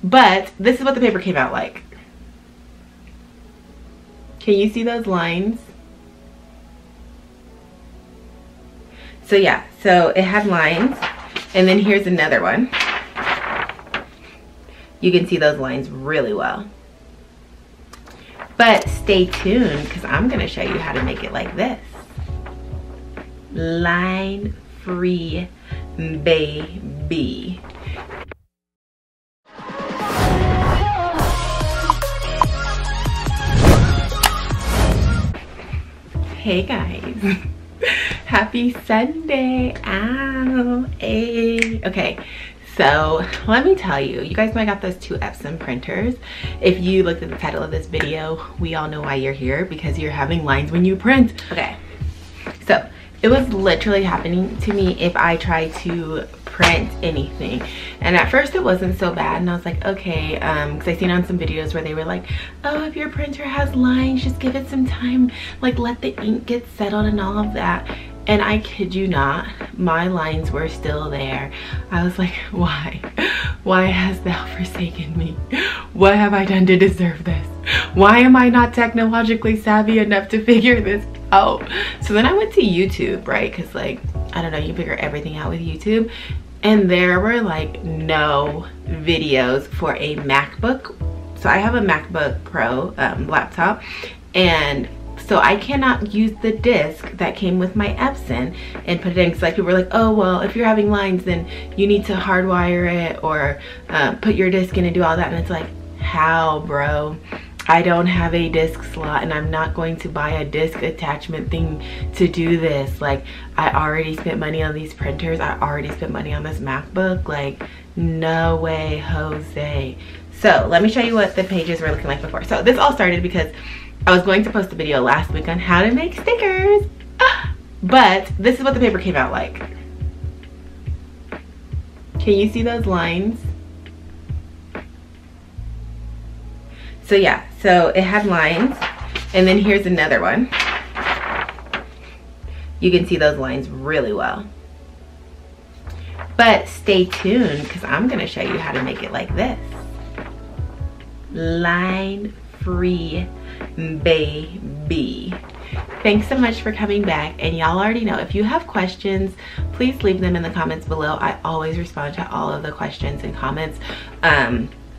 But this is what the paper came out like. Can you see those lines? So yeah, so it had lines, and then here's another one. You can see those lines really well. But stay tuned, because I'm gonna show you how to make it like this. Line free, baby. Hey guys. Happy Sunday. Ow. Hey. Okay, so let me tell you, you guys might got those two EPSON printers. If you looked at the title of this video, we all know why you're here, because you're having lines when you print. Okay, so it was literally happening to me if I try to print anything. And at first it wasn't so bad, and I was like, okay, because I seen on some videos where they were like, oh, if your printer has lines, just give it some time, like let the ink get settled and all of that. And I kid you not, my lines were still there. I was like, why? Why hast thou forsaken me? What have I done to deserve this? Why am I not technologically savvy enough to figure this out? So then I went to YouTube, right? Because like, I don't know, you figure everything out with YouTube. And there were like no videos for a MacBook. So I have a MacBook Pro laptop, and so I cannot use the disc that came with my EPSON and put it in. Because like people were like, oh, well, if you're having lines, then you need to hardwire it or put your disc in and do all that. And it's like, how, bro? I don't have a disc slot, and I'm not going to buy a disc attachment thing to do this. Like, I already spent money on these printers. I already spent money on this MacBook. Like, no way, Jose. So let me show you what the pages were looking like before. So this all started because I was going to post a video last week on how to make stickers, but this is what the paper came out like. Can you see those lines? So yeah, so it had lines, and then here's another one. You can see those lines really well. But stay tuned, because I'm gonna show you how to make it like this. Line free, baby. Thanks so much for coming back, and y'all already know, if you have questions, please leave them in the comments below. I always respond to all of the questions and comments.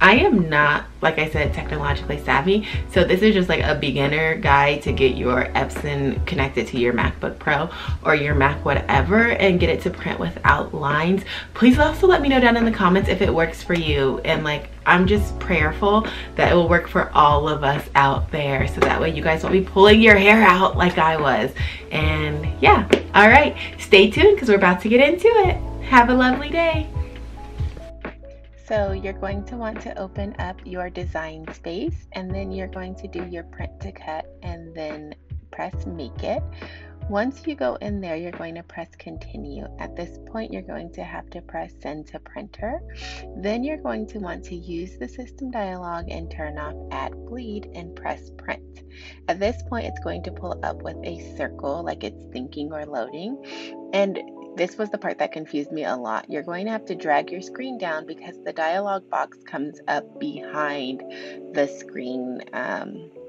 I am not, like I said, technologically savvy, so this is just like a beginner guide to get your EPSON connected to your MacBook Pro or your Mac whatever and get it to print without lines. Please also let me know down in the comments if it works for you, and like, I'm just prayerful that it will work for all of us out there, so that way you guys won't be pulling your hair out like I was. And yeah, all right, stay tuned, because we're about to get into it. Have a lovely day. So you're going to want to open up your design space, and then you're going to do your print to cut, and then press make it. Once you go in there, you're going to press continue. At this point, you're going to have to press send to printer. Then you're going to want to use the system dialog and turn off add bleed and press print. At this point, it's going to pull up with a circle like it's thinking or loading. And this was the part that confused me a lot. You're going to have to drag your screen down, because the dialog box comes up behind the screen,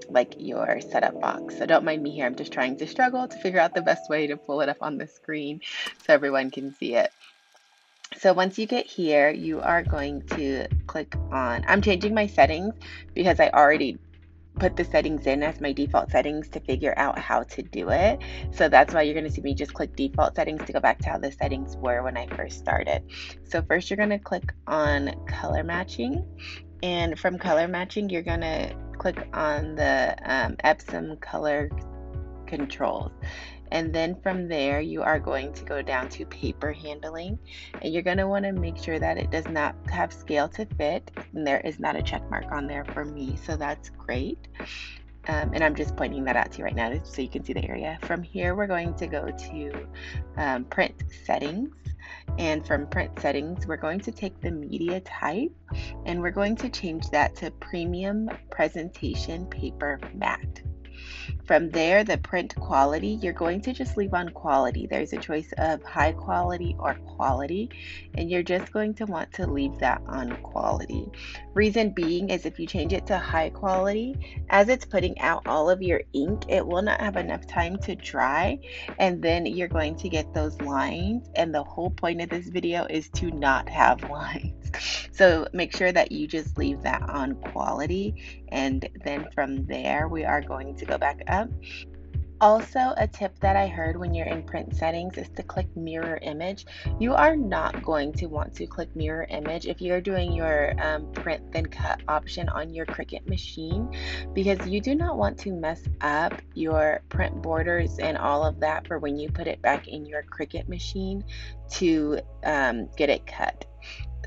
like your setup box. So don't mind me here. I'm just trying to struggle to figure out the best way to pull it up on the screen so everyone can see it. So once you get here, you are going to click on, I'm changing my settings because I already put the settings in as my default settings to figure out how to do it. So that's why you're going to see me just click default settings to go back to how the settings were when I first started. So first you're going to click on color matching, and from color matching you're going to click on the EPSON color controls. And then from there, you are going to go down to paper handling, and you're going to want to make sure that it does not have scale to fit, and there is not a check mark on there for me, so that's great. And I'm just pointing that out to you right now so you can see the area. From here, we're going to go to print settings, and from print settings, we're going to take the media type, and we're going to change that to premium presentation paper matte. From there, the print quality, you're going to just leave on quality. There's a choice of high quality or quality, and you're just going to want to leave that on quality. Reason being is if you change it to high quality, as it's putting out all of your ink, it will not have enough time to dry, and then you're going to get those lines, and the whole point of this video is to not have lines. So make sure that you just leave that on quality, and then from there we are going to go back up. Also, a tip that I heard when you're in print settings is to click mirror image. You are not going to want to click mirror image if you're doing your print then cut option on your Cricut machine, because you do not want to mess up your print borders and all of that for when you put it back in your Cricut machine to get it cut.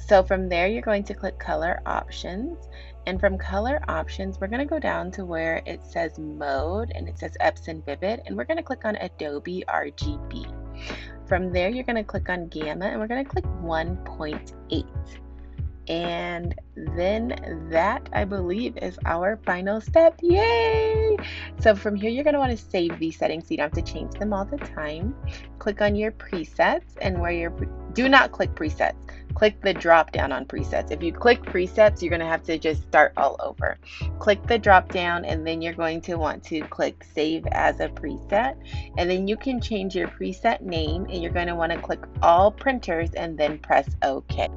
So from there, you're going to click color options. And from color options, we're going to go down to where it says mode and it says Epson Vivid. And we're going to click on Adobe RGB. From there, you're going to click on gamma and we're going to click 1.8. And then that, I believe, is our final step. Yay! So from here, you're going to want to save these settings so you don't have to change them all the time. Click on your presets, and where you're, do not click presets. Click the drop down on presets. If you click presets, you're going to have to just start all over. Click the drop down, and then you're going to want to click save as a preset. And then you can change your preset name, and you're going to want to click all printers and then press OK.